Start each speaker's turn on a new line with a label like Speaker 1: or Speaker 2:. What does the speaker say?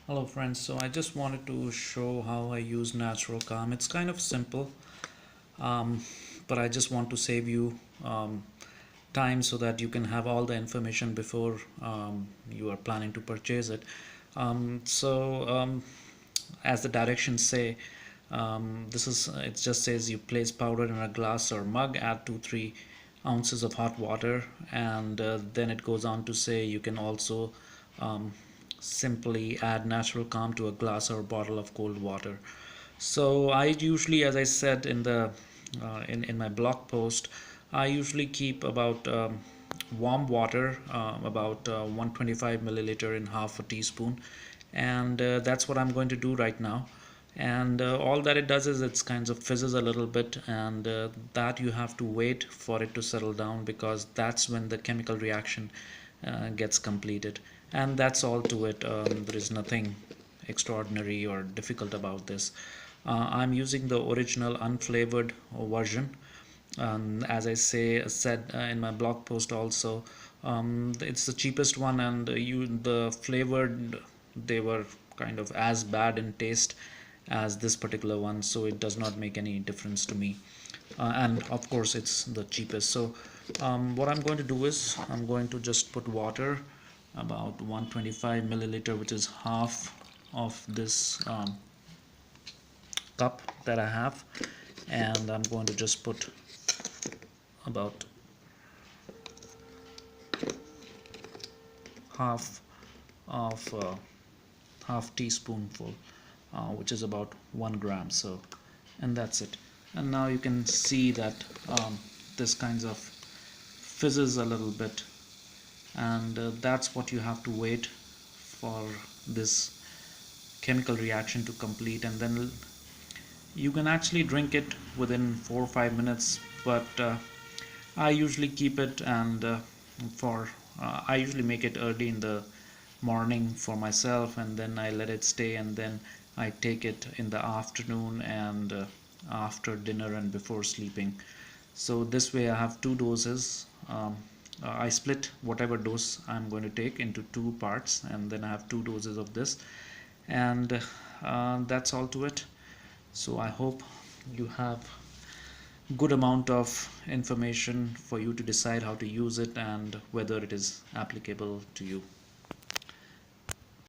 Speaker 1: Hello friends, so I just wanted to show how I use natural calm. It's kind of simple, um, but I just want to save you time so that you can have all the information before you are planning to purchase it. As the directions say, it just says you place powder in a glass or mug, add 2-3 ounces of hot water, and then it goes on to say you can also um, simply add natural calm to a glass or bottle of cold water. So I usually, as I said in the in my blog post, I usually keep about warm water, about 125 milliliter in half a teaspoon, and that's what I'm going to do right now. And all that it does is it's kinds of fizzes a little bit, and that you have to wait for it to settle down, because that's when the chemical reaction gets completed. And that's all to it. There is nothing extraordinary or difficult about this. I'm using the original unflavored version. As I said in my blog post also, it's the cheapest one, and the flavored, they were kind of as bad in taste as this particular one, so it does not make any difference to me. And of course it's the cheapest. So what I'm going to do is I'm going to just put water, about 125 milliliter, which is half of this cup that I have, and I'm going to just put about half of half teaspoonful, which is about 1 gram. So, and that's it. And now you can see that this kinds of fizzes a little bit, and that's what you have to wait for this chemical reaction to complete, and then you can actually drink it within 4 or 5 minutes. But I usually keep it, and for I usually make it early in the morning for myself, and then I let it stay, and then I take it in the afternoon, and after dinner and before sleeping. So this way I have two doses. I split whatever dose I'm going to take into two parts, and then I have two doses of this, and that's all to it. So I hope you have good amount of information for you to decide how to use it and whether it is applicable to you.